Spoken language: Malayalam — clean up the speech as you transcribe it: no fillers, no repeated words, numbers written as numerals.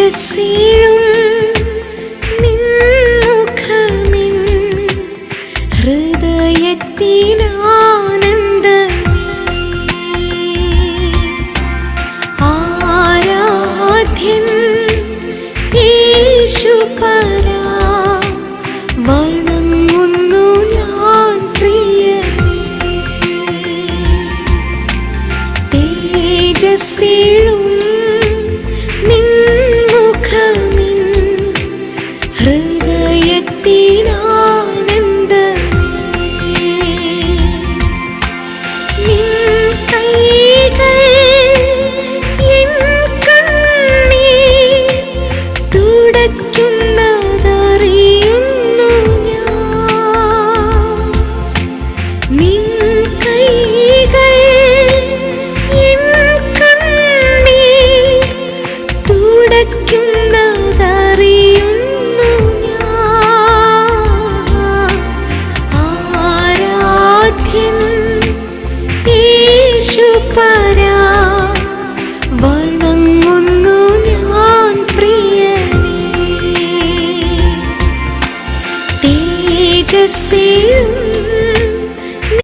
തേജസ്സിലും നിൻമുഖമിൻ ഹൃദയത്തിനാനന്ദമേ. ആരാധ്യൻ യേശുപരാ, വണങ്ങുന്നു ഞാൻ പ്രിയനേ. തേജസ്സിലും നിൻമുഖമിൻ ഹൃദയത്തിനാനന്ദമേ. നിൻ കൈകൾ എൻ കണ്ണീർ തുടയ്ക്കുന്നതറിയുന്നു ഞാൻ. നിൻ കൈകൾ എൻ കണ്ണീർ തുടയ്ക്കുന്നതറിയുന്നു ഞാൻ. ആരാധ്യൻ യേശുപരാ,